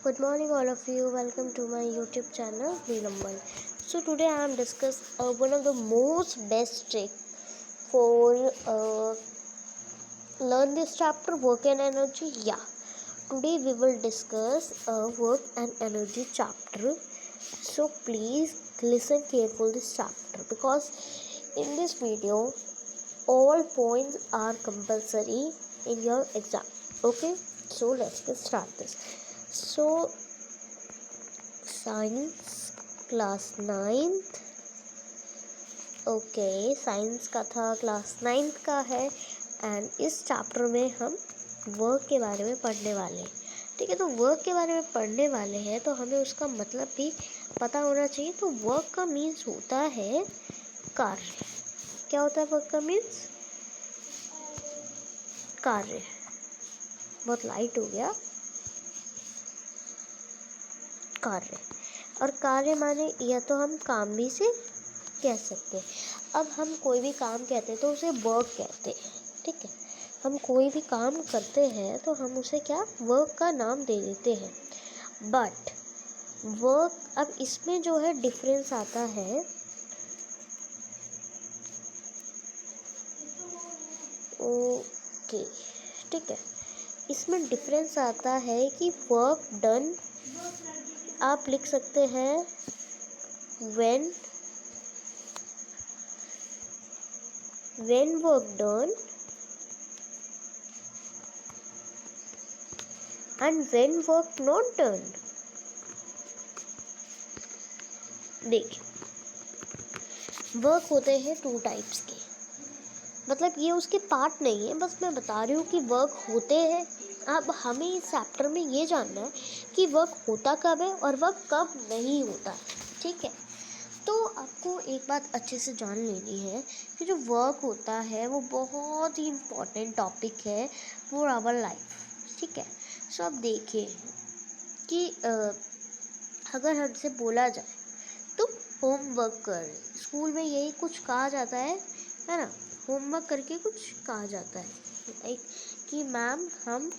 Good morning, all of you. Welcome to my YouTube channel, Neelammal. So today I am discuss one of the most best trick for learn this chapter, work and energy. Yeah, today we will discuss work and energy chapter. So please listen carefully this chapter because in this video all points are compulsory in your exam. Okay, so let's get start this. So science class 9th। Okay, science का था, class 9th का है। And इस chapter में हम work के बारे में पढ़ने वाले हैं। ठीक है, तो वर्क के बारे में पढ़ने वाले हैं तो हमें उसका मतलब भी पता होना चाहिए। तो वर्क का मीन्स होता है कार्य। क्या होता है वर्क का मीन्स? कार्य। बहुत लाइट हो गया। कार्य, और कार्य माने या तो हम काम भी से कह सकते हैं। अब हम कोई भी काम कहते हैं तो उसे वर्क कहते हैं। ठीक है, हम कोई भी काम करते हैं तो हम उसे क्या वर्क का नाम दे देते हैं। बट वर्क, अब इसमें जो है डिफरेंस आता है। ओके, ठीक है, इसमें डिफरेंस आता है कि वर्क डन आप लिख सकते हैं when work done and when work not done। देखिए, वर्क होते हैं 2 टाइप्स के, मतलब ये उसके पार्ट नहीं है, बस मैं बता रही हूँ कि वर्क होते हैं। अब हमें इस चैप्टर में ये जानना है कि वर्क होता कब है और वर्क कब नहीं होता है। ठीक है, तो आपको एक बात अच्छे से जान लेनी है कि जो वर्क होता है वो बहुत ही इम्पोर्टेंट टॉपिक है फॉर आवर लाइफ। ठीक है, सो अब देखिए कि अगर हमसे बोला जाए तो होमवर्क कर, स्कूल में यही कुछ कहा जाता है ना, होमवर्क करके कुछ कहा जाता है लाइक कि मैम हम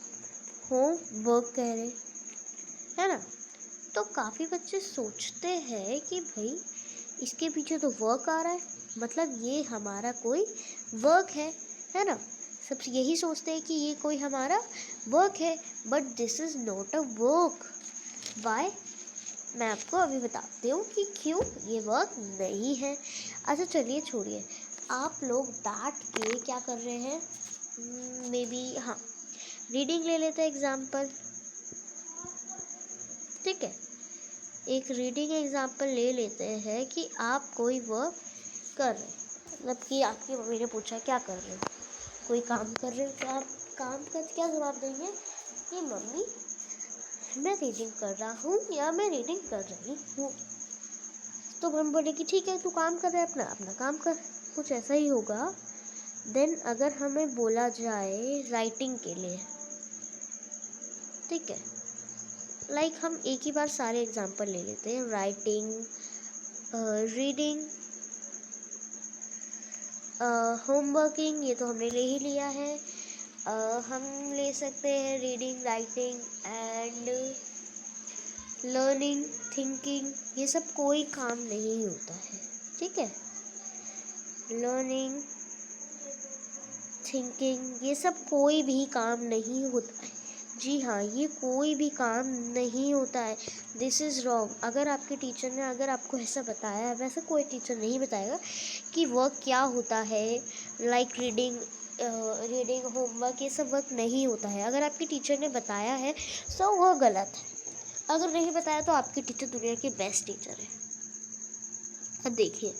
होमवर्क कह रहे है ना। तो काफ़ी बच्चे सोचते हैं कि भाई इसके पीछे तो वर्क आ रहा है, मतलब ये हमारा कोई वर्क है ना। सब यही सोचते हैं कि ये कोई हमारा वर्क है, but this is not a work. Why? मैं आपको अभी बताती हूँ कि क्यों ये वर्क नहीं है। अच्छा चलिए छोड़िए, आप लोग बैठ के क्या कर रहे हैं, मे बी हाँ रीडिंग ले लेते हैं एग्जाम्पल। ठीक है, एक रीडिंग एग्जाम्पल ले लेते हैं कि आप कोई वर्क कर रहे हैं, मतलब कि आपकी मम्मी ने पूछा क्या कर रहे हो, कोई काम कर रहे हो, तो आप काम कर क्या जवाब देंगे कि मम्मी मैं रीडिंग कर रहा हूँ या मैं रीडिंग कर रही हूँ। तो हम बोले कि ठीक है तू काम कर रहा है, अपना अपना काम कर, कुछ ऐसा ही होगा। देन अगर हमें बोला जाए राइटिंग के लिए, ठीक है, लाइक हम एक ही बार सारे एग्जाम्पल ले लेते हैं, राइटिंग, रीडिंग, होमवर्किंग, ये तो हमने ले ही लिया है। हम ले सकते हैं reading, writing and learning, thinking, ये सब कोई काम नहीं होता है। ठीक है, लर्निंग, थिंकिंग, ये सब कोई भी काम नहीं होता है। जी हाँ, ये कोई भी काम नहीं होता है। This is wrong. अगर आपके टीचर ने अगर आपको ऐसा बताया है, वैसे कोई टीचर नहीं बताएगा कि वर्क क्या होता है, लाइक रीडिंग, होमवर्क, ये सब वर्क नहीं होता है। अगर आपके टीचर ने बताया है तो वो गलत है, अगर नहीं बताया तो आपके टीचर दुनिया के बेस्ट टीचर है। अब देखिए,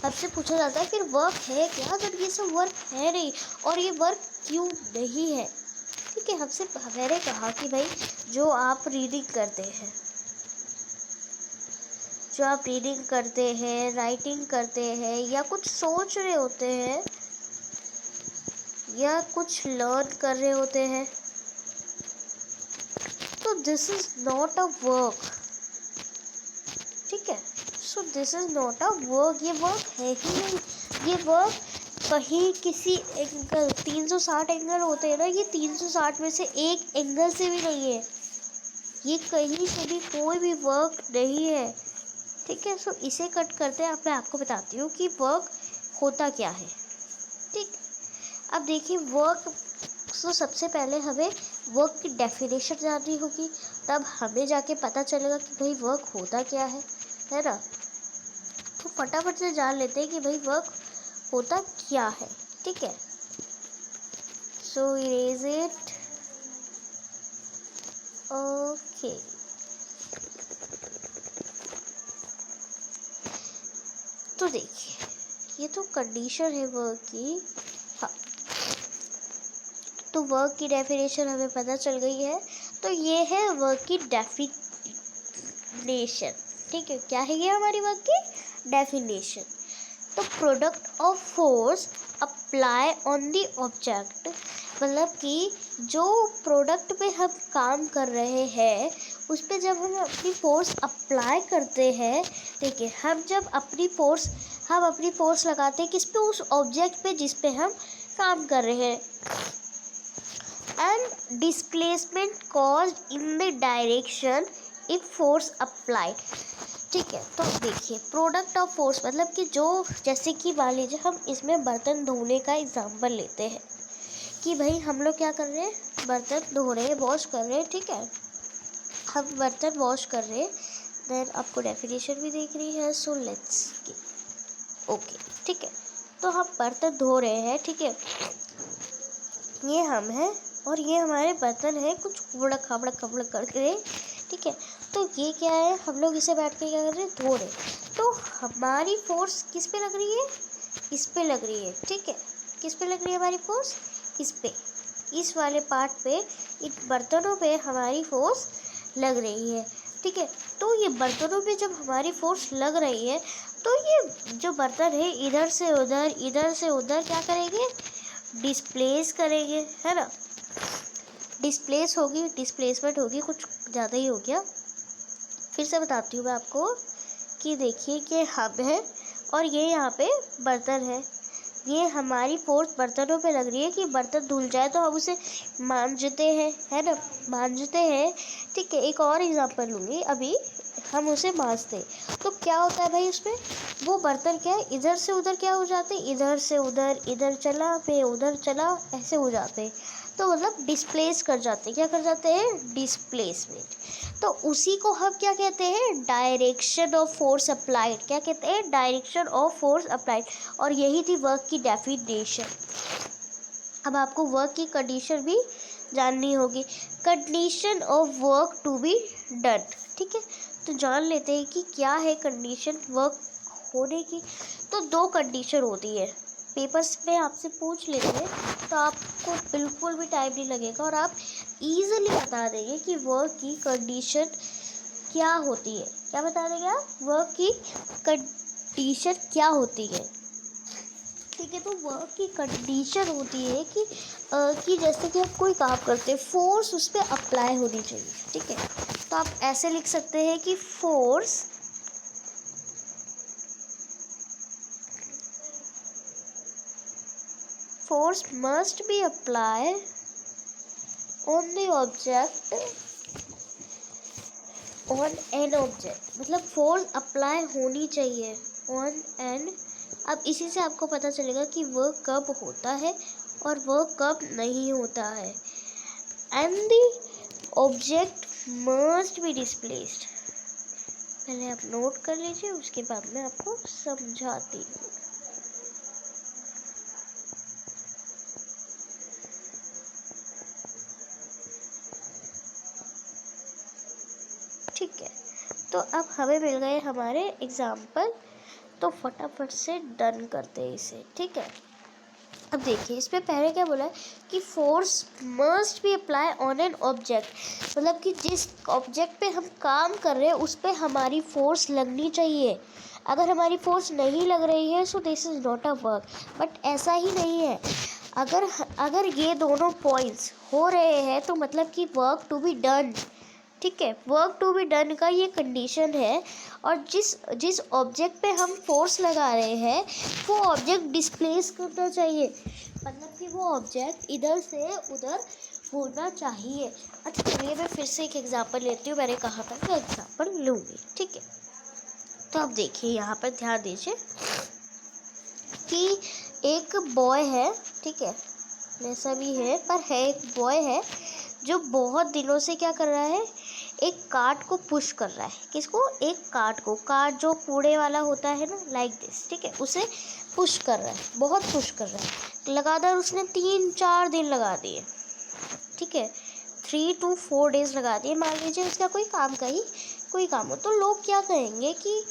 आपसे पूछा जाता है फिर वर्क है क्या, जब ये सब वर्क है नहीं, और ये वर्क क्यों नहीं है। ठीक है, हमसे मैंने कहा कि भाई जो आप रीडिंग करते हैं, जो आप रीडिंग करते हैं, राइटिंग करते हैं, या कुछ सोच रहे होते हैं, या कुछ लर्न कर रहे होते हैं, तो this is not a work. ठीक है, so this is not a work, ये वर्क है ही नहीं। ये वर्क कहीं किसी एंगल, 360 एंगल होते हैं ना, ये 360 में से एक एंगल से भी नहीं है। ये कहीं से भी कोई भी वर्क नहीं है, ठीक है। सो इसे कट करते हैं, अब मैं आपको बताती हूँ कि वर्क होता क्या है, ठीक। अब देखिए वर्क, तो सबसे पहले हमें वर्क की डेफिनेशन जाननी होगी, तब हमें जाके पता चलेगा कि भाई वर्क होता क्या है ना। तो फटाफट से जान लेते हैं कि भाई वर्क होता क्या है, ठीक है। सो इरेज इट, ओके। तो देखिए ये तो कंडीशन है वर्क की, हाँ। तो वर्क की डेफिनेशन हमें पता चल गई है। तो ये है वर्क की डेफिनेशन, ठीक है। क्या है ये हमारी वर्क की डेफिनेशन। तो product of force apply on the object, मतलब कि जो प्रोडक्ट पे हम काम कर रहे हैं उस पे जब हम अपनी फोर्स अप्लाई करते हैं, ठीक है। हम अपनी फोर्स लगाते हैं किस पे, उस ऑब्जेक्ट पे जिस पे हम काम कर रहे हैं। And displacement caused in the direction if force applied, ठीक है। तो देखिए प्रोडक्ट ऑफ फोर्स मतलब कि जो, जैसे कि मान लीजिए हम इसमें बर्तन धोने का एग्जांपल लेते हैं कि भाई हम लोग क्या कर रहे हैं, बर्तन धो रहे हैं, वॉश कर रहे हैं, ठीक है। हम बर्तन वॉश कर रहे हैं, देन आपको डेफिनेशन भी देख रही है, सो लेट्स ओके, ठीक है। तो हम बर्तन धो रहे हैं, ठीक है। ये हम हैं और ये हमारे बर्तन है, कुछ उबड़ खाबड़ खबड़ करके, ठीक है। तो ये क्या है, हम लोग इसे बैठ के क्या कर रहे हैं, धो रहे हैं। तो हमारी फोर्स किस पे लग रही है, इस पे लग रही है, ठीक है। किस पे लग रही है हमारी फोर्स, इस पे, इस वाले पार्ट पे, इन बर्तनों पे हमारी फोर्स लग रही है, ठीक है। तो ये बर्तनों पे जब हमारी फोर्स लग रही है तो ये जो बर्तन है इधर से उधर क्या करेंगे, डिस्प्लेस करेंगे, है ना। डिस्प्लेसमेंट होगी, कुछ ज़्यादा ही हो गया। फिर से बताती हूँ मैं आपको कि देखिए कि हम है और ये यहाँ पे बर्तन है, ये हमारी फोर्स बर्तनों पे लग रही है कि बर्तन धुल जाए तो हम उसे मांजते हैं, है ना, मांजते हैं, ठीक है। एक और एग्जांपल लूँगी, अभी हम उसे मांजते हैं तो क्या होता है भाई, उसमें वो बर्तन क्या है, इधर से उधर क्या हो जाते हैं, इधर से उधर, इधर चला फिर उधर चला, ऐसे हो जाते हैं। तो मतलब डिस्प्लेस कर जाते हैं, क्या कर जाते हैं, डिस्प्लेसमेंट। तो उसी को हम क्या कहते हैं, डायरेक्शन ऑफ फोर्स अप्लाइड, क्या कहते हैं, डायरेक्शन ऑफ फोर्स अप्लाइड। और यही थी वर्क की डेफिनेशन। अब आपको वर्क की कंडीशन भी जाननी होगी, condition of work to be done, ठीक है। तो जान लेते हैं कि क्या है कंडीशन वर्क होने की। तो दो कंडीशन होती है, पेपर्स में आपसे पूछ लेते हैं तो आपको बिल्कुल भी टाइम नहीं लगेगा और आप इजीली बता देंगे कि वर्क की कंडीशन क्या होती है। क्या बता देंगे आप, वर्क की कंडीशन क्या होती है, ठीक है। तो वर्क की कंडीशन होती है कि जैसे कि आप कोई काम करते हैं, फोर्स उस पर अप्लाई होनी चाहिए, ठीक है। तो आप ऐसे लिख सकते हैं कि force must B apply on the object, on an object, मतलब फोर्स अप्लाई होनी चाहिए ऑन एन। अब इसी से आपको पता चलेगा कि वर्क कब होता है और वर्क कब नहीं होता है। And the object must be displaced, पहले आप नोट कर लीजिए, उसके बाद मैं आपको समझाती हूँ। ठीक है, तो अब हमें मिल गए हमारे एग्जाम्पल, तो फटाफट से डन करते हैं इसे, ठीक है। अब देखिए इसमें पहले क्या बोला है कि force must B apply on an object, मतलब कि जिस ऑब्जेक्ट पे हम काम कर रहे हैं उस पे हमारी फोर्स लगनी चाहिए। अगर हमारी फोर्स नहीं लग रही है so this is not a work. But ऐसा ही नहीं है, अगर ये दोनों पॉइंट्स हो रहे हैं तो मतलब कि वर्क टू बी डन, ठीक है। वर्क टू बी डन का ये कंडीशन है। और जिस ऑब्जेक्ट पे हम फोर्स लगा रहे हैं वो ऑब्जेक्ट डिस्प्लेस करना चाहिए, मतलब कि वो ऑब्जेक्ट इधर से उधर होना चाहिए। अच्छा चलिए मैं फिर से एक एग्जांपल लेती हूँ, मैंने कहा था कि एग्जांपल लूँगी, ठीक है। तो अब देखिए यहाँ पर ध्यान दीजिए कि एक बॉय है, ठीक है, जैसा भी है पर है, एक बॉय है जो बहुत दिनों से क्या कर रहा है, एक कार्ट को पुश कर रहा है। किसको? एक कार्ट जो कूड़े वाला होता है ना, लाइक दिस, ठीक है, उसे पुश कर रहा है, बहुत पुश कर रहा है। लगातार उसने 3-4 दिन लगा दिए, ठीक है, 3 to 4 days लगा दिए। मान लीजिए उसका कोई काम हो, तो लोग क्या कहेंगे कि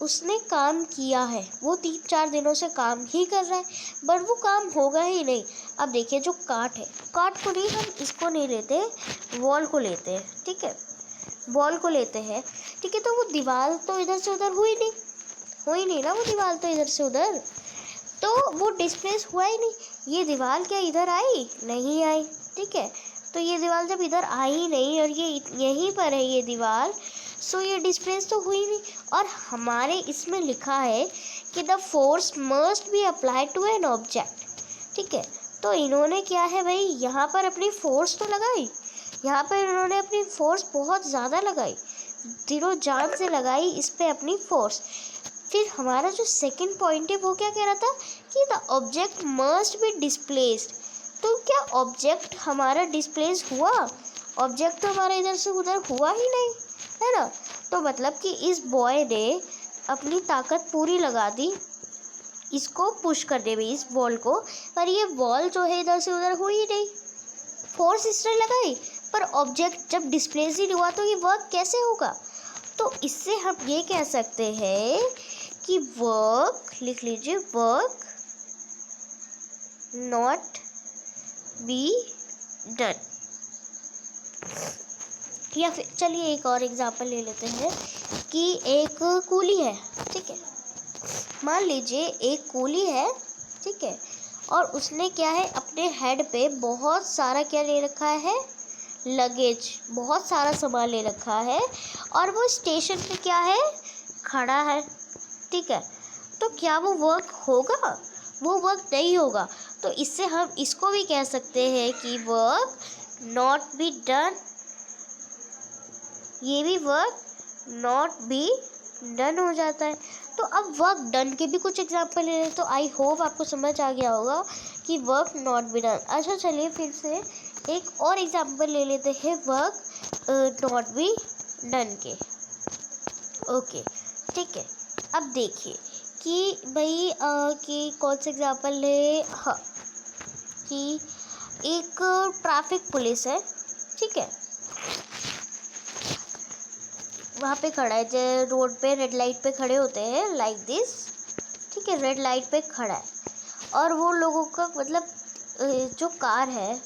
उसने काम किया है, वो 3-4 दिनों से काम ही कर रहा है, बट वो काम होगा ही नहीं। अब देखिए जो कार्ट को नहीं, हम इसको नहीं लेते, वॉल को लेते हैं, ठीक है, बॉल को लेते हैं, ठीक है। तो वो दीवार तो इधर से उधर हुई नहीं ना, वो दीवार तो इधर से उधर, तो वो डिस्प्लेस हुआ ही नहीं। ये दीवार क्या इधर आई? नहीं आई, ठीक है। तो ये दीवार जब इधर आई नहीं और ये यहीं पर है ये दीवार, सो ये डिस्प्लेस तो हुई नहीं। और हमारे इसमें लिखा है कि the force must be applied to an object, ठीक है। तो इन्होंने क्या है भाई, यहाँ पर अपनी फोर्स तो लगाई, यहाँ पर इन्होंने अपनी फोर्स बहुत ज़्यादा लगाई, दिलो जान से लगाई इस पे अपनी फोर्स। फिर हमारा जो सेकंड पॉइंट है वो क्या कह रहा था कि the object must be displaced. तो क्या ऑब्जेक्ट हमारा डिस्प्लेस हुआ? ऑब्जेक्ट तो हमारा इधर से उधर हुआ ही नहीं, है ना। तो मतलब कि इस बॉय ने अपनी ताकत पूरी लगा दी इसको पुश करने में, इस बॉल को, पर ये बॉल जो है इधर से उधर हुई ही नहीं। फोर्स इसने लगाई पर ऑब्जेक्ट जब डिस्प्लेस ही नहीं हुआ तो ये वर्क कैसे होगा? तो इससे हम ये कह सकते हैं कि वर्क, लिख लीजिए, वर्क नॉट बी डन। या फिर चलिए एक और एग्जांपल ले लेते हैं कि एक कूली है, ठीक है, मान लीजिए एक कूली है, ठीक है, और उसने क्या है, अपने हेड पे बहुत सारा क्या ले रखा है, लगेज, बहुत सारा सामान ले रखा है, और वो स्टेशन पे क्या है, खड़ा है, ठीक है। तो क्या वो वर्क होगा? वो वर्क नहीं होगा। तो इससे हम इसको भी कह सकते हैं कि वर्क नॉट बी डन, ये भी वर्क नॉट बी डन हो जाता है। तो अब वर्क डन के भी कुछ एग्जांपल ले लें, तो आई होप आपको समझ आ गया होगा कि वर्क नॉट बी डन। अच्छा चलिए फिर से एक और एग्जांपल ले लेते हैं वर्क नॉट बी डन के। ओके, ठीक है। अब देखिए कि भाई कि कौन सा एग्जांपल ले, हाँ, कि एक ट्रैफिक पुलिस है, ठीक है, वहाँ पे खड़ा है, जो रोड पे रेड लाइट पे खड़े होते हैं लाइक दिस, ठीक है, रेड लाइट पे खड़ा है, और वो लोगों का मतलब जो कार है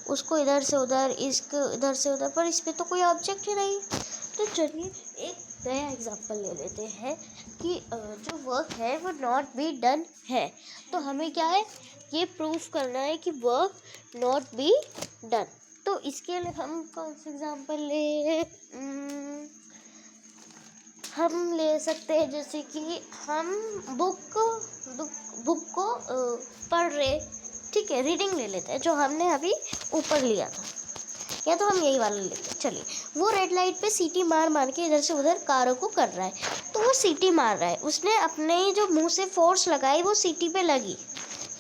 उसको इधर से उधर, इसको इधर से उधर, पर इस पर तो कोई ऑब्जेक्ट ही नहीं। तो चलिए एक नया एग्जांपल ले लेते हैं कि जो वर्क है वो नॉट बी डन है। तो हमें क्या है, ये प्रूफ करना है कि वर्क नॉट बी डन। तो इसके लिए हम कौन सा एग्जांपल हम ले सकते हैं, जैसे कि हम बुक को पढ़ रहे, ठीक है, रीडिंग ले लेते हैं जो हमने अभी ऊपर लिया था, या तो हम यही वाला लेते हैं। चलिए, वो रेड लाइट पे सीटी मार के इधर से उधर कारों को कर रहा है, तो वो सीटी मार रहा है, उसने अपने जो मुंह से फोर्स लगाई वो सीटी पे लगी,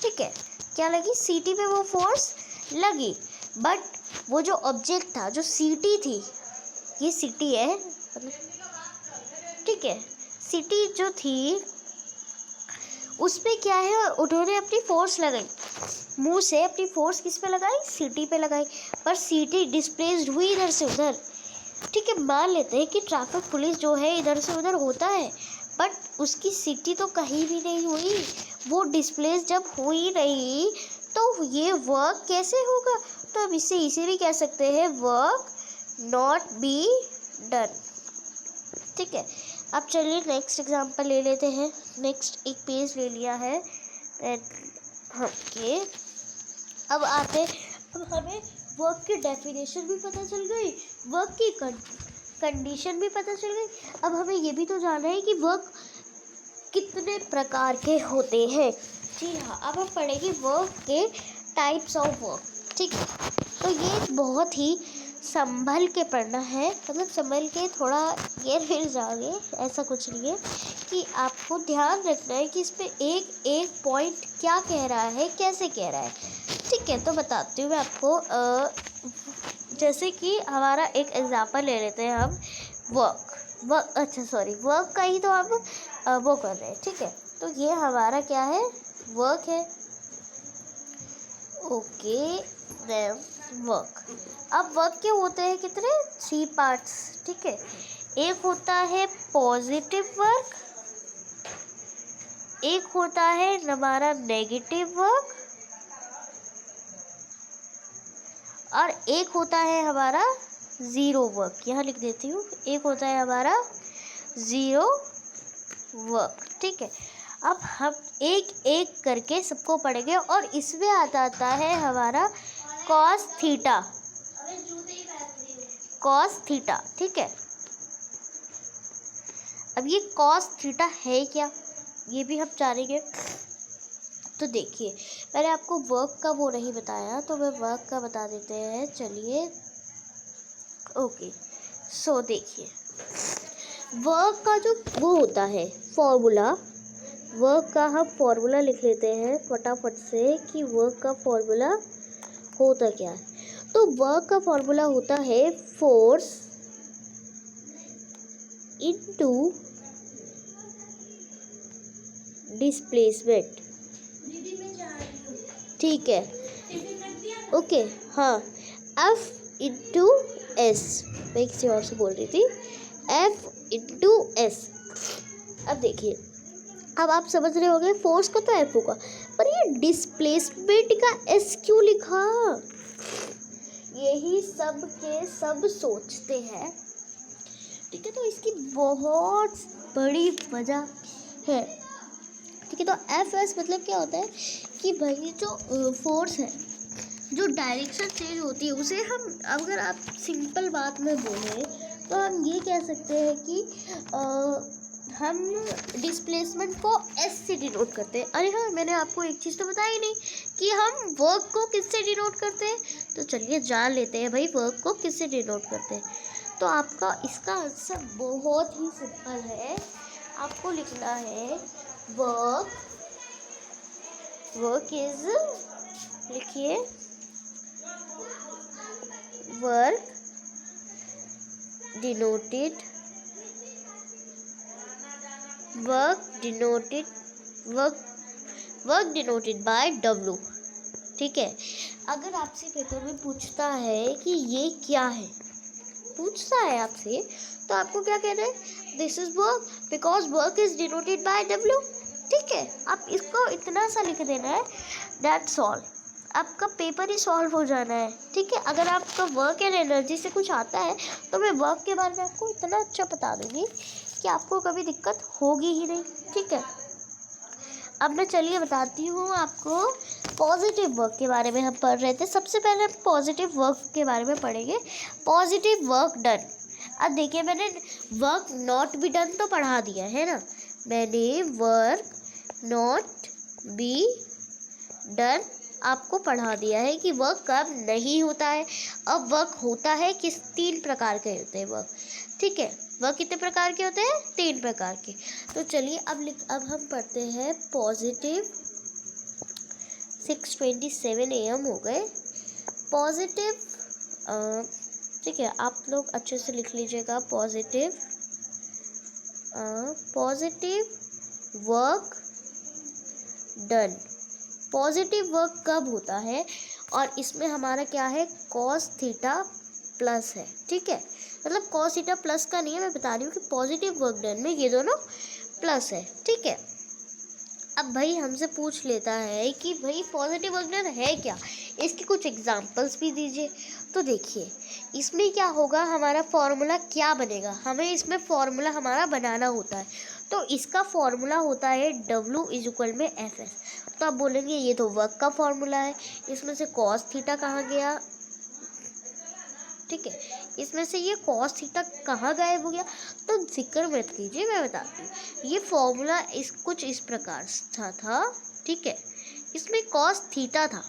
ठीक है, क्या लगी, सीटी पे वो फोर्स लगी, बट वो जो ऑब्जेक्ट था, जो सीटी थी, ये सीटी है, ठीक है, सीटी जो थी उस पे क्या है, उन्होंने अपनी फोर्स लगाई, मुंह से अपनी फोर्स किस पे लगाई, सीटी पे लगाई, पर सीटी डिस्प्लेस्ड हुई इधर से उधर, ठीक है। मान लेते हैं कि ट्रैफिक पुलिस जो है इधर से उधर होता है, बट उसकी सीटी तो कहीं भी नहीं हुई, वो डिस्प्लेस जब हुई नहीं तो ये वर्क कैसे होगा? तो अब इसे इसे भी कह सकते हैं वर्क नॉट बी डन, ठीक है। अब चलिए नेक्स्ट एग्जांपल ले लेते हैं। नेक्स्ट एक पेज ले लिया है, ओके। अब आते, अब हमें वर्क की डेफिनेशन भी पता चल गई, वर्क की कंडीशन भी पता चल गई। अब हमें ये भी तो जानना है कि वर्क कितने प्रकार के होते हैं। जी हाँ, अब हम पढ़ेंगे वर्क के टाइप्स ऑफ वर्क, ठीक है। तो ये बहुत ही संभल के पढ़ना है, मतलब संभल के, थोड़ा ये फिर जाओगे, ऐसा कुछ नहीं है, कि आपको ध्यान रखना है कि इसमें एक एक पॉइंट क्या कह रहा है, कैसे कह रहा है। ठीक है, तो बताती हूँ मैं आपको। जैसे कि हमारा एक एग्जाम्पल ले लेते हैं हम, वर्क का ही तो हम वो कर रहे हैं। ठीक है, तो ये हमारा क्या है, वर्क है। Okay, then work. अब वर्क के होते हैं कितने, 3 पार्ट्स। ठीक है, एक होता है पॉजिटिव वर्क, एक होता है हमारा नेगेटिव वर्क, और एक होता है हमारा ज़ीरो वर्क। यहाँ लिख देती हूँ, एक होता है हमारा ज़ीरो वर्क। ठीक है, अब हम एक एक करके सबको पढ़ेंगे, और इसमें आता है हमारा कॉस थीटा। ठीक है, अब ये कॉस थीटा है क्या, ये भी हम जानेंगे। तो देखिए, मैंने आपको वर्क का वो नहीं बताया, तो मैं वर्क का बता देते हैं, चलिए। ओके, सो देखिए, वर्क का जो वो होता है फॉर्मूला, वर्क का हम फॉर्मूला लिख लेते हैं फटाफट से कि वर्क का फॉर्मूला होता क्या है। तो वर्क का फॉर्मूला होता है फोर्स इनटू डिस्प्लेसमेंट। ठीक है, ओके, हाँ, F इंटू एस, मैं किसी और से बोल रही थी, F इंटू एस। अब देखिए, अब आप समझ रहे होंगे, फोर्स का तो F होगा, पर ये डिस्प्लेसमेंट का S क्यों लिखा, यही सब के सब सोचते हैं। ठीक है, तो इसकी बहुत बड़ी वजह है। ठीक है, तो FS मतलब क्या होता है कि भाई जो फोर्स है, जो डायरेक्शन चेंज होती है, उसे हम, अगर आप सिंपल बात में बोलें तो हम ये कह सकते हैं कि हम डिस्प्लेसमेंट को S से डिनोट करते हैं। अरे हाँ, मैंने आपको एक चीज़ तो बताई नहीं कि हम वर्क को किससे डिनोट करते हैं। तो चलिए जान लेते हैं भाई, वर्क को किससे डिनोट करते हैं। तो आपका इसका आंसर बहुत ही सिंपल है, आपको लिखना है वर्क इज, लिखिए, वर्क डिनोटेड बाय W। ठीक है, अगर आपसे पेपर में पूछता है कि ये क्या है, पूछता है आपसे, तो आपको क्या कहना है, this is work because work is denoted by W। ठीक है, आप इसको इतना सा लिख देना है, दैट्स ऑल, आपका पेपर ही सॉल्व हो जाना है। ठीक है, अगर आपका वर्क एंड एनर्जी से कुछ आता है तो मैं वर्क के बारे में आपको इतना अच्छा बता दूंगी कि आपको कभी दिक्कत होगी ही नहीं। ठीक है, अब मैं चलिए बताती हूँ आपको, पॉजिटिव वर्क के बारे में हम पढ़ रहे थे। सबसे पहले हम पॉजिटिव वर्क के बारे में पढ़ेंगे, पॉजिटिव वर्क डन। अब देखिए, मैंने वर्क नॉट बी डन तो पढ़ा दिया है ना, मैंने वर्क नॉट बी डन आपको पढ़ा दिया है कि वर्क कब नहीं होता है। अब वर्क होता है किस, 3 प्रकार के होते हैं वर्क। ठीक है, वर्क कितने प्रकार के होते हैं, 3 प्रकार के। तो चलिए अब हम पढ़ते हैं पॉजिटिव। 6:27 AM हो गए। पॉजिटिव, ठीक है, आप लोग अच्छे से लिख लीजिएगा, positive work done. Positive work कब होता है, और इसमें हमारा क्या है, कॉस थीटा प्लस है। ठीक है, मतलब कॉस थीटा प्लस का नहीं है, मैं बता रही हूँ कि पॉजिटिव वर्क डन में ये दोनों प्लस है। ठीक है, अब भाई हमसे पूछ लेता है कि भाई पॉजिटिव वर्क डन है क्या, इसके कुछ एग्जांपल्स भी दीजिए। तो देखिए, इसमें क्या होगा, हमारा फॉर्मूला क्या बनेगा, हमें इसमें फॉर्मूला हमारा बनाना होता है। तो इसका फॉर्मूला होता है W=FS। तो आप बोलेंगे ये तो वर्क का फॉर्मूला है, इसमें से कॉस थीटा कहाँ गया। ठीक है, इसमें से ये कॉस थीटा कहाँ गायब हो गया, तो जिक्र मत कीजिए, मैं बताती हूँ। ये फॉर्मूला कुछ इस प्रकार था। ठीक है, इसमें कॉस थीटा था।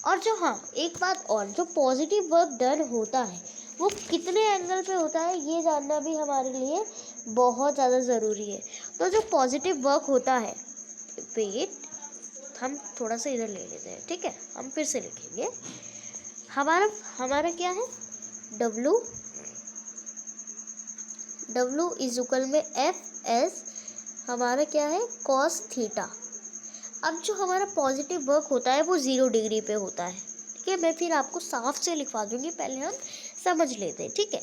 और जो, हाँ, एक बात और, जो पॉजिटिव वर्क डन होता है वो कितने एंगल पे होता है ये जानना भी हमारे लिए बहुत ज़्यादा ज़रूरी है। तो जो पॉजिटिव वर्क होता है, वेट हम थोड़ा सा इधर ले लेते हैं, ठीक है, हम फिर से लिखेंगे। हमारा क्या है, W इज इक्वल में FS, हमारा क्या है, cos थीटा। अब जो हमारा पॉजिटिव वर्क होता है वो 0 डिग्री पे होता है, ठीक है। मैं फिर आपको साफ से लिखवा दूंगी, पहले हम समझ लेते हैं, ठीक है।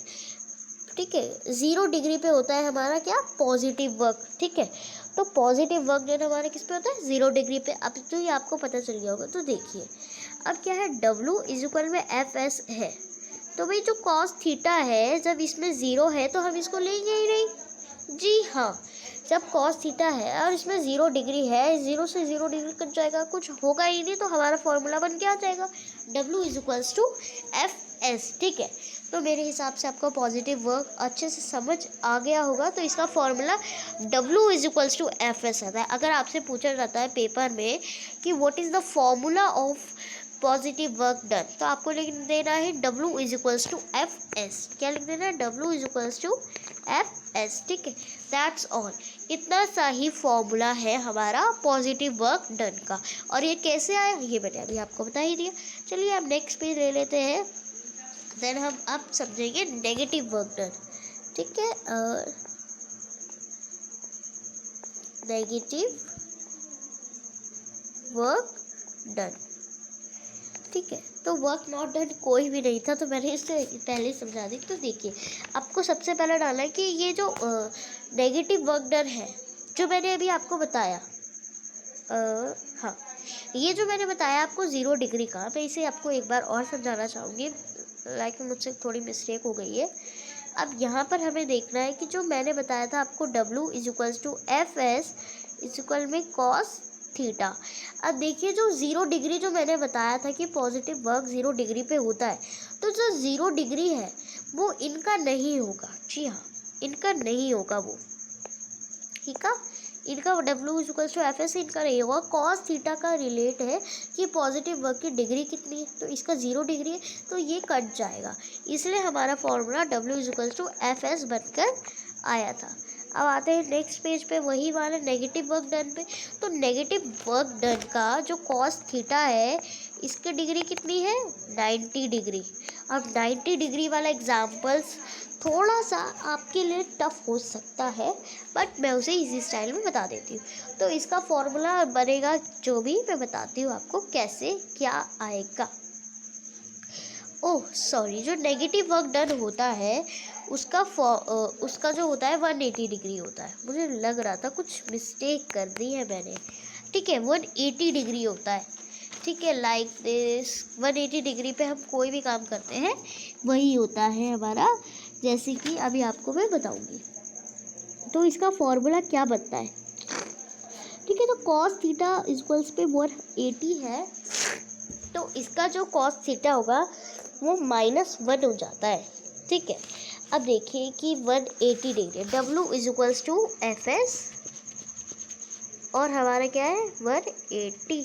0 डिग्री पे होता है हमारा क्या, पॉजिटिव वर्क, ठीक है। तो पॉजिटिव वर्क जो है हमारा किस पे होता है, 0 डिग्री पे। अब तो ये आपको पता चल गया होगा। तो देखिए अब क्या है, W इज इक्वल में FS है। तो भाई जो cos थीटा है, जब इसमें 0 है तो हम इसको लेंगे ही नहीं, जी हाँ। जब cos थीटा है और इसमें 0 डिग्री है, 0 से 0 डिग्री कट जाएगा, कुछ होगा ही नहीं, तो हमारा फॉर्मूला बन के आ जाएगा W is equals to FS, ठीक है। तो मेरे हिसाब से आपको पॉजिटिव वर्क अच्छे से समझ आ गया होगा। तो इसका formula W is equals to FS आता है। अगर आपसे पूछा जाता है पेपर में कि what is the formula of positive work done, तो आपको लिख देना है W is equals to FS। क्या लिख देना है, W is equals to FS, ठीक है। दैट्स ऑल, इतना सा ही फॉर्मूला है हमारा पॉजिटिव वर्क डन का। और ये कैसे आया ये मैंने अभी आपको बता ही दिया। चलिए अब नेक्स्ट पेज ले लेते हैं, देन हम अब समझेंगे नेगेटिव वर्क डन, ठीक है। नेगेटिव वर्क डन, ठीक है। तो वर्क नॉट डन कोई भी नहीं था, तो मैंने इससे पहले ही समझा दी। तो देखिए आपको सबसे पहले डालना है कि ये जो नेगेटिव वर्क डन है, जो मैंने अभी आपको बताया, हाँ, ये जो मैंने बताया आपको 0 डिग्री का, मैं इसे आपको एक बार और समझाना चाहूँगी, लाइक मुझसे थोड़ी मिस्टेक हो गई है। अब यहाँ पर हमें देखना है कि जो मैंने बताया था आपको W is equals to FS is equal में cos थीटा। अब देखिए जो 0 डिग्री जो मैंने बताया था कि पॉजिटिव वर्क 0 डिग्री पे होता है, तो जो 0 डिग्री है वो इनका नहीं होगा, जी हाँ, इनका नहीं होगा वो, ठीक है। इनका W is equals to FS इनका नहीं होगा। cos थीटा का रिलेट है कि पॉजिटिव वर्क की डिग्री कितनी है, तो इसका 0 डिग्री है, तो ये कट जाएगा, इसलिए हमारा formula W is equals to FS बनकर आया था। अब आते हैं नेक्स्ट पेज पे, वही वाला नेगेटिव वर्क डन पे। तो नेगेटिव वर्क डन का जो cos थीटा है, इसकी डिग्री कितनी है, 90 डिग्री। अब 90 डिग्री वाला एग्जाम्पल्स थोड़ा सा आपके लिए टफ हो सकता है, बट मैं उसे इजी स्टाइल में बता देती हूँ। तो इसका फॉर्मूला बनेगा, जो भी मैं बताती हूँ आपको कैसे क्या आएगा। ओह सॉरी, जो नेगेटिव वर्क डन होता है उसका जो होता है 180 डिग्री होता है। मुझे लग रहा था कुछ मिस्टेक कर दी है मैंने, ठीक है। 180 डिग्री होता है, ठीक है, लाइक दिस। 180 डिग्री पे हम कोई भी काम करते हैं वही होता है हमारा, जैसे कि अभी आपको मैं बताऊंगी। तो इसका फॉर्मूला क्या बनता है, ठीक है। तो cos थीटा इक्वल्स पे 180 है, तो इसका जो cos थीटा होगा वो -1 हो जाता है, ठीक है। अब देखिए कि 180 degree, W is equals to FS और हमारा क्या है 180।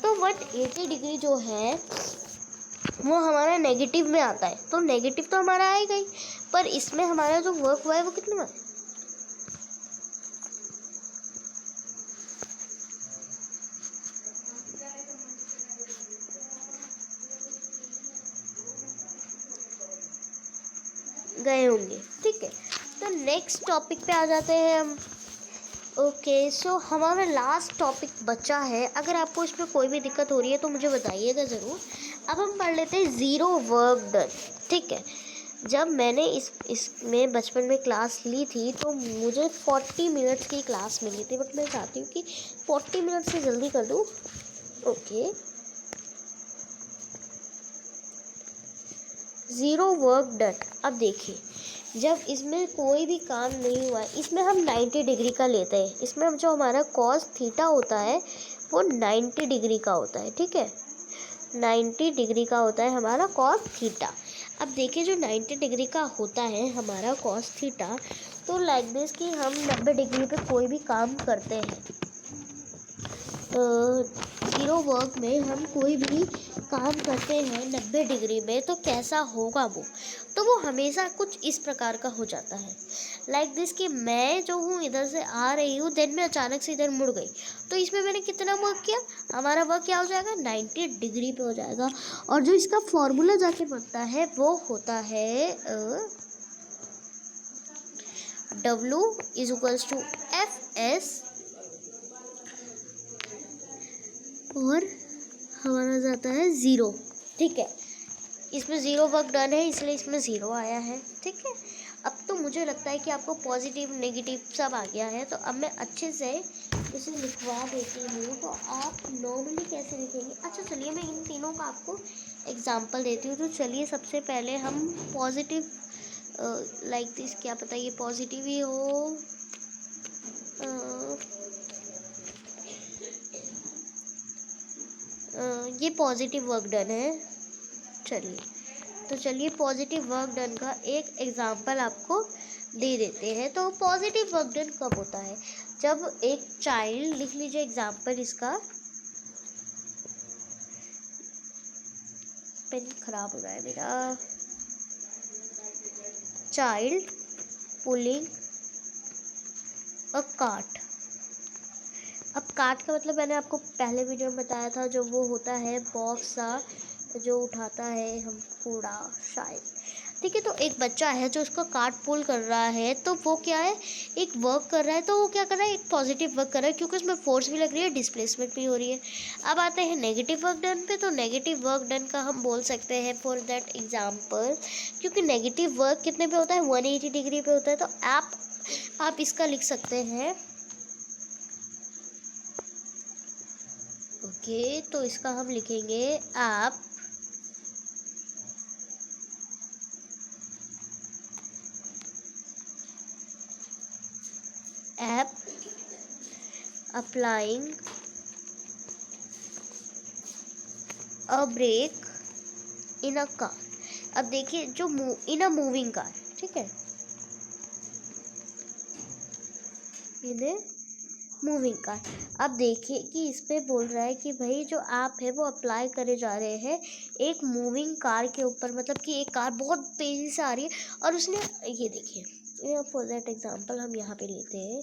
तो 180 डिग्री जो है वो हमारा नेगेटिव में आता है, तो नेगेटिव तो हमारा आएगा ही, पर इसमें हमारा जो वर्क हुआ है वो कितना है, गए होंगे, ठीक है। तो नेक्स्ट टॉपिक पे आ जाते हैं हम। ओके सो हमारा लास्ट टॉपिक बचा है। अगर आपको इसमें कोई भी दिक्कत हो रही है तो मुझे बताइएगा ज़रूर। अब हम पढ़ लेते हैं 0 वर्क डन, ठीक है। जब मैंने इसमें बचपन में क्लास ली थी तो मुझे 40 मिनट्स की क्लास मिली थी, बट मैं चाहती हूँ कि 40 मिनट से जल्दी कर दूँ। Okay, 0 work done. अब देखिए जब इसमें कोई भी काम नहीं हुआ है, इसमें हम 90 डिग्री का लेते हैं। इसमें जो हमारा cos थीटा होता है वो 90 डिग्री का होता है, ठीक है। 90 डिग्री का होता है हमारा cos थीटा। अब देखिए जो 90 डिग्री का होता है हमारा cos थीटा, तो लाइक दिस कि हम 90 डिग्री पे कोई भी काम करते हैं, ज़ीरो वर्क में हम कोई भी काम करते हैं 90 डिग्री में, तो कैसा होगा वो, तो वो हमेशा कुछ इस प्रकार का हो जाता है। लाइक दिस कि मैं जो हूँ इधर से आ रही हूँ, देन मैं अचानक से इधर मुड़ गई, तो इसमें मैंने कितना वर्क किया, हमारा वर्क क्या हो जाएगा, 90 डिग्री पे हो जाएगा। और जो इसका फॉर्मूला जाके बनता है वो होता है W is equals to FS, और हमारा जाता है 0। ठीक है, इसमें 0 वर्क डन है, इसलिए इसमें 0 आया है। ठीक है, अब तो मुझे लगता है कि आपको पॉजिटिव नेगेटिव सब आ गया है, तो अब मैं अच्छे से इसे लिखवा देती हूँ। तो आप नॉर्मली कैसे लिखेंगे, अच्छा चलिए मैं इन तीनों का आपको एग्जांपल देती हूँ। तो चलिए सबसे पहले हम पॉजिटिव लाइक दिस, क्या पता ये पॉजिटिव ही हो, ये पॉजिटिव वर्क डन है। चलिए, तो चलिए पॉजिटिव वर्क डन का एक एग्जांपल आपको दे देते हैं। तो पॉजिटिव वर्क डन कब होता है, जब एक चाइल्ड, लिख लीजिए एग्जांपल इसका, पेन खराब हो रहा है मेरा, चाइल्ड पुलिंग अ कार्ट। अब कार्ट का मतलब मैंने आपको पहले वीडियो में बताया था, जो वो होता है बॉक्स सा जो उठाता है हम कूड़ा शायद। ठीक है, तो एक बच्चा है जो उसका कार्ट पुल कर रहा है, तो वो क्या है, एक वर्क कर रहा है, तो वो क्या कर रहा है, एक पॉजिटिव वर्क कर रहा है, क्योंकि उसमें फोर्स भी लग रही है, डिस्प्लेसमेंट भी हो रही है। अब आते हैं नेगेटिव वर्क डन पे। तो नेगेटिव वर्क डन का हम बोल सकते हैं फॉर दैट एग्जाम्पल, क्योंकि नेगेटिव वर्क कितने पे होता है, 180 डिग्री पे होता है, तो आप इसका लिख सकते हैं। ओके, तो इसका हम लिखेंगे आप applying a brake in a car। अब देखिए, जो इन अ मूविंग कार, ठीक है, इन ए मूविंग कार। अब देखिए कि इस पे बोल रहा है कि भाई जो आप है वो अप्लाई करे जा रहे हैं एक मूविंग कार के ऊपर, मतलब कि एक कार बहुत तेज़ी से आ रही है, और उसने, ये देखिए फॉर दैट एग्जांपल हम यहाँ पे लेते हैं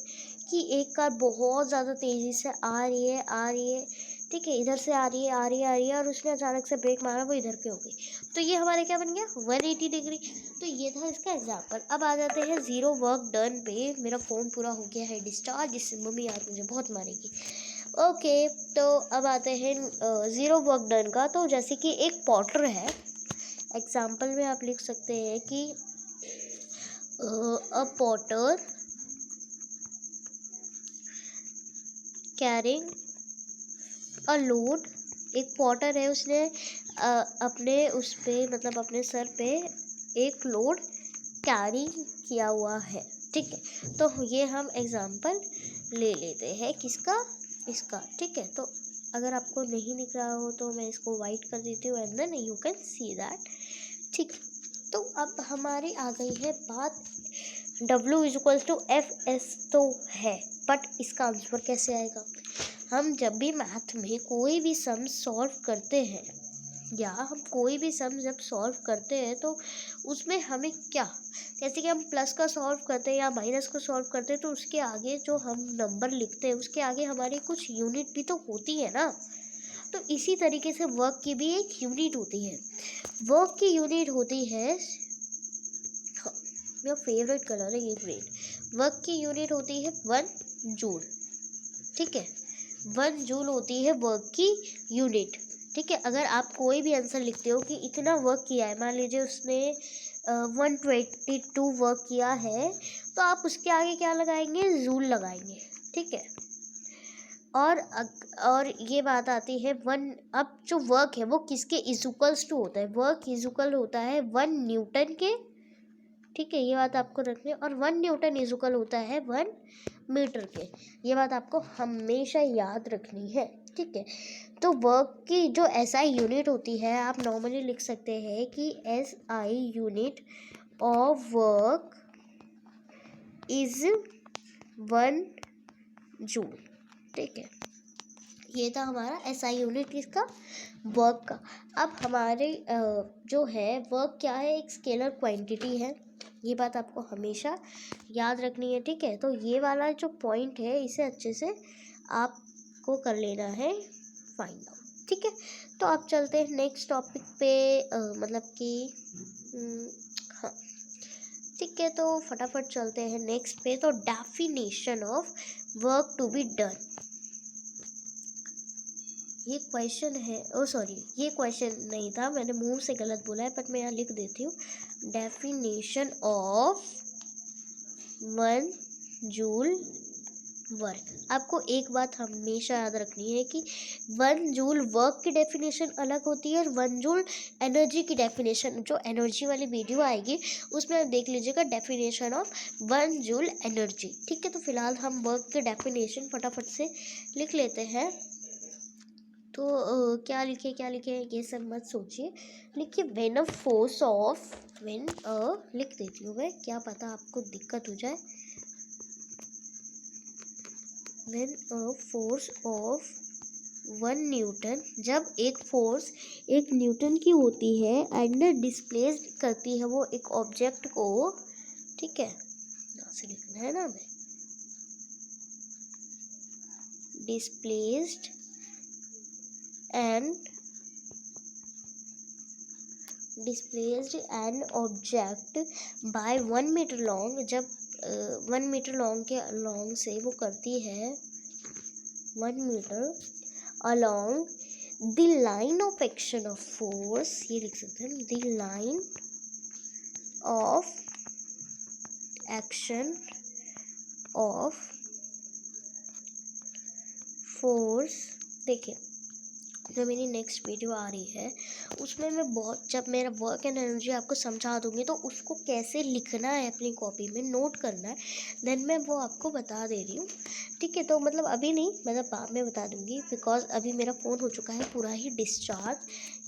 कि एक कार बहुत ज़्यादा तेज़ी से आ रही है, ठीक है, इधर से आ रही है, और उसने अचानक से ब्रेक मारा, वो इधर पे हो गई, तो ये हमारे क्या बन गया, 180 डिग्री। तो ये था इसका एग्जाम्पल। अब आ जाते हैं ज़ीरो वर्क डन पे। मेरा फ़ोन पूरा हो गया है डिस्चार्ज, जिससे मम्मी आज मुझे बहुत मारेगी। ओके, तो अब आते हैं ज़ीरो वर्क डन का। तो जैसे कि एक पॉटर है, एग्जाम्पल में आप लिख सकते हैं कि अ पॉटर कैरिंग अ लोड। एक पॉटर है, उसने अपने उस पे, मतलब अपने सर पे एक लोड कैरी किया हुआ है। ठीक है, तो ये हम एग्जाम्पल ले लेते हैं किसका, इसका। ठीक है, तो अगर आपको नहीं दिख रहा हो तो मैं इसको वाइट कर देती हूँ, and then you can see that. ठीक, तो अब हमारी आ गई है बात, W is equal to FS तो है, बट इसका आंसर कैसे आएगा। हम जब भी मैथ में कोई भी सम सॉल्व करते हैं, या हम कोई भी सम जब सॉल्व करते हैं, तो उसमें हमें क्या, जैसे कि हम प्लस का सॉल्व करते हैं या माइनस को सॉल्व करते हैं, तो उसके आगे जो हम नंबर लिखते हैं उसके आगे हमारी कुछ यूनिट भी तो होती है ना। तो इसी तरीके से वर्क की भी एक यूनिट होती है। वर्क की यूनिट होती है, हाँ, मेरा फेवरेट कलर है ये ग्रीन। वर्क की यूनिट होती है 1 जूल। ठीक है, 1 जूल होती है वर्क की यूनिट। ठीक है, अगर आप कोई भी आंसर लिखते हो कि इतना वर्क किया है, मान लीजिए उसने 122 वर्क किया है, तो आप उसके आगे क्या लगाएंगे, जूल लगाएंगे। ठीक है, और ये बात आती है 1, अब जो वर्क है वो किसके इक्वल्स टू होता है, वर्क इक्वल होता है 1 न्यूटन के। ठीक है, ये बात आपको रखनी है, और 1 न्यूटन इक्वल होता है 1 मीटर के। ये बात आपको हमेशा याद रखनी है। ठीक है, तो वर्क की जो SI यूनिट होती है, आप नॉर्मली लिख सकते हैं कि SI unit of work is 1 joule. ठीक है, ये था हमारा SI यूनिट किसका, वर्क का। अब हमारे जो है वर्क क्या है, एक स्केलर क्वांटिटी है, ये बात आपको हमेशा याद रखनी है, ठीक है। तो ये वाला जो पॉइंट है इसे अच्छे से आपको कर लेना है फाइंड आउट, ठीक है। तो आप चलते हैं नेक्स्ट टॉपिक पे, मतलब कि हाँ ठीक है, तो फटाफट चलते हैं नेक्स्ट पे। तो definition of work to be done, ये क्वेश्चन है, ओ सॉरी ये क्वेश्चन नहीं था, मैंने मुंह से गलत बोला है, बट मैं यहाँ लिख देती हूँ। Definition of 1 joule work. आपको एक बात हमेशा याद रखनी है कि 1 जूल वर्क की डेफिनेशन अलग होती है और 1 जूल एनर्जी की डेफिनेशन, जो एनर्जी वाली वीडियो आएगी उसमें आप देख लीजिएगा डेफिनेशन ऑफ 1 जूल एनर्जी, ठीक है। तो फिलहाल हम वर्क की डेफिनेशन फटाफट से लिख लेते हैं। तो क्या लिखे ये सब मत सोचिए, लिखिए व्हेन अ फोर्स ऑफ लिख देती हूँ मैं, क्या पता आपको दिक्कत हो जाए। When a force of 1 Newton, जब एक फोर्स 1 न्यूटन की होती है एंड डिस्प्लेस करती है वो एक ऑब्जेक्ट को, ठीक है, यहाँ से लिखना है ना हमें, displaced an object by 1 metre long, जब 1 मीटर लॉन्ग के लॉन्ग से वो करती है 1 metre along the line of action of force, ये लिख सकते हैं, the line of action of force. देखिए जो मेरी नेक्स्ट वीडियो आ रही है उसमें मैं जब मेरा वर्क एंड एनर्जी आपको समझा दूंगी तो उसको कैसे लिखना है अपनी कॉपी में, नोट करना है, देन मैं वो आपको बता दे रही हूँ, ठीक है। तो मतलब अभी नहीं, मतलब बाद में बता दूंगी, बिकॉज अभी मेरा फ़ोन हो चुका है पूरा ही discharge.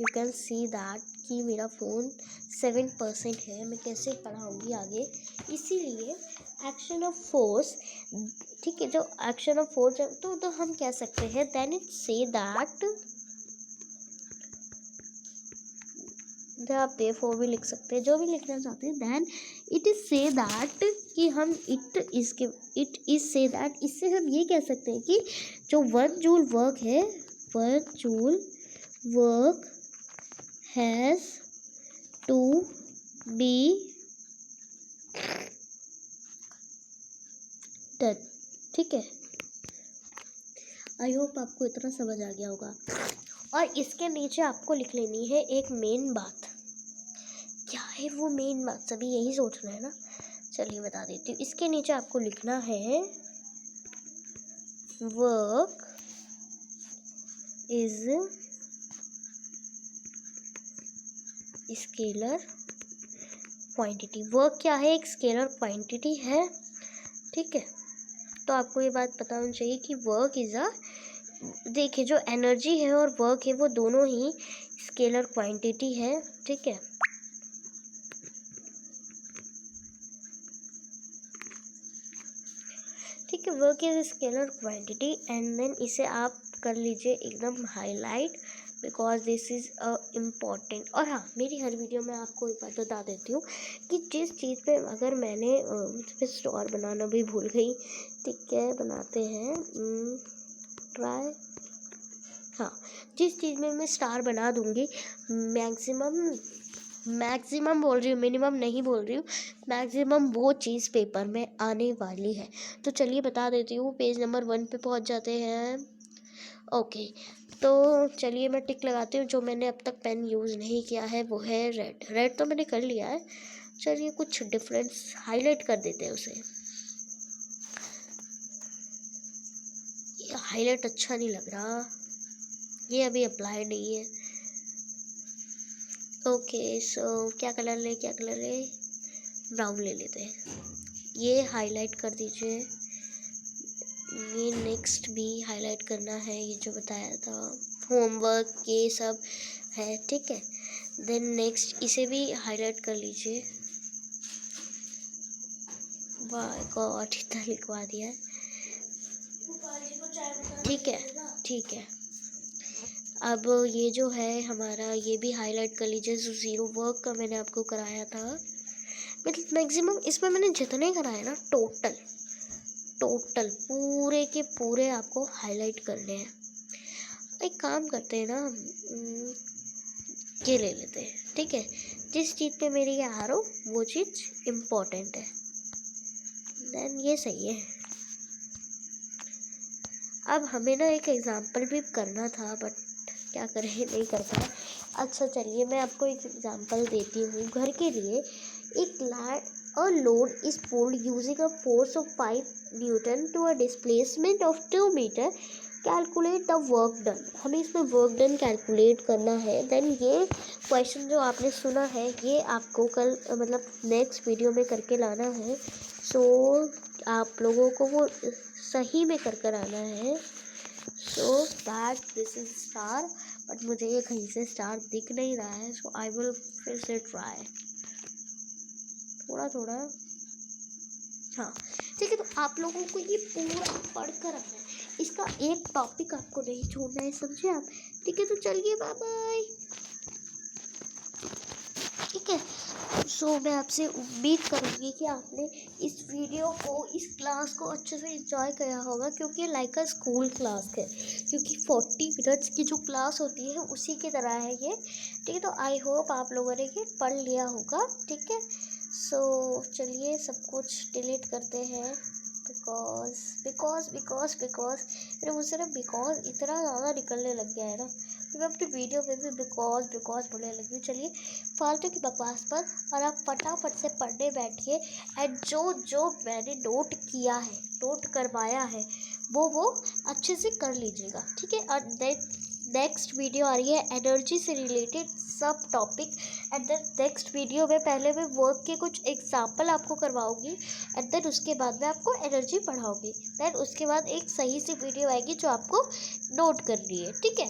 You can see that कि मेरा फ़ोन 7% है, मैं कैसे पढ़ाऊँगी आगे, इसीलिए एक्शन ऑफ फोर्स, ठीक है। जो एक्शन ऑफ फोर्स तो हम कह सकते हैं देन इट से दैट, आप देयरफॉर भी लिख सकते हैं, जो भी लिखना चाहते हैं, then it is say that कि हम इट इज से दैट, इससे हम ये कह सकते हैं कि जो 1 जूल वर्क है, 1 joule work has to be done, ठीक है। आई होप आपको इतना समझ आ गया होगा। और इसके नीचे आपको लिख लेनी है एक मेन बात, क्या है वो मेन बात, सभी यही सोच रहे हैं ना, चलिए बता देती हूँ। इसके नीचे आपको लिखना है work is scalar quantity. Work क्या है, एक स्केलर क्वांटिटी है, ठीक है। तो आपको ये बात पता होनी चाहिए कि वर्क इज देखिए जो एनर्जी है और वर्क है वो दोनों ही स्केलर क्वांटिटी है, ठीक है। ठीक है, work is scalar quantity and then इसे आप कर लीजिए एकदम highlight, because this is important. और हाँ, मेरी हर वीडियो में आपको एक बात बता देती हूँ कि जिस चीज़ पे अगर मैंने स्टार बनाना भी भूल गई, ठीक है, बनाते हैं ट्राई, हाँ, जिस चीज़ में मैं स्टार बना दूँगी, मैक्सिमम बोल रही हूँ, मिनिमम नहीं बोल रही हूँ, मैक्सिमम वो चीज़ पेपर में आने वाली है। तो चलिए बता देती हूँ, पेज नंबर 1 पे पहुँच जाते हैं। ओके, तो चलिए मैं टिक लगाती हूँ। जो मैंने अब तक पेन यूज़ नहीं किया है वो है रेड तो मैंने कर लिया है। चलिए कुछ डिफरेंस हाईलाइट कर देते हैं उसे, ये हाईलाइट अच्छा नहीं लग रहा, ये अभी अप्लाई नहीं है। ओके सो क्या कलर ले, ब्राउन ले लेते हैं, ये हाईलाइट कर दीजिए। ये नेक्स्ट भी हाईलाइट करना है, ये जो बताया था होमवर्क ये सब है, ठीक है। देन नेक्स्ट इसे भी हाईलाइट कर लीजिए। वाह गॉड, इतना लिखवा दिया है। ठीक है, ठीक है। अब ये जो है हमारा, ये भी हाईलाइट कर लीजिए, जो ज़ीरो वर्क का मैंने आपको कराया था, मतलब मैक्सिमम इसमें मैंने जितने कराए ना, टोटल पूरे के पूरे आपको हाईलाइट करने हैं। एक काम करते हैं ना, ये ले लेते हैं, ठीक है। जिस चीज़ पे मेरी ये आरो वो चीज़ इम्पोर्टेंट है, देन ये सही है। अब हमें ना एक एग्ज़ाम्पल भी करना था, बट क्या करें, नहीं कर पाए। अच्छा चलिए, मैं आपको एक एग्ज़ाम्पल देती हूँ। घर के लिए a load is pulled using a force of 5 Newton to a displacement of 2 meter. Calculate the work done. हमें इसमें वर्क डन कैलकुलेट करना है। देन ये क्वेश्चन जो आपने सुना है, ये आपको कल मतलब नेक्स्ट वीडियो में करके लाना है। सो आप लोगों को वो सही में कर आना है। So that this is star, but मुझे ये कहीं से स्टार दिख नहीं रहा है। सो आई विल फिर से ट्राई थोड़ा। हाँ ठीक है, तो आप लोगों को ये पूरा पढ़ कर आना है, इसका एक टॉपिक आपको नहीं छोड़ना है, समझे आप? ठीक है, तो चलिए बाय बाय। ठीक है, सो मैं आपसे उम्मीद करूँगी कि आपने इस वीडियो को, इस क्लास को अच्छे से एंजॉय किया होगा, क्योंकि लाइक अ स्कूल क्लास है, क्योंकि 40 मिनट्स की जो क्लास होती है उसी की तरह है ये। ठीक है, तो आई होप आप लोगों ने ये पढ़ लिया होगा। ठीक है, सो चलिए सब कुछ डिलीट करते हैं, बिकॉज मेरे मुझसे ना बिकॉज इतना ज़्यादा निकलने लग गया है ना, तो मैं अपनी वीडियो में भी बिकॉज बोलने लगी हूँ। चलिए फालतू की बकवास पर, और आप फटाफट से पढ़ने बैठिए। एंड जो मैंने नोट किया है, नोट करवाया है, वो अच्छे से कर लीजिएगा। ठीक है, और नेक्स्ट वीडियो आ रही है एनर्जी से रिलेटेड सब topic. And then next video में पहले मैं वर्क के कुछ एग्जाम्पल आपको करवाऊंगी, एंड देन उसके बाद मैं आपको एनर्जी पढ़ाऊंगी। देन उसके बाद एक सही सी वीडियो आएगी जो आपको नोट करनी है। ठीक है।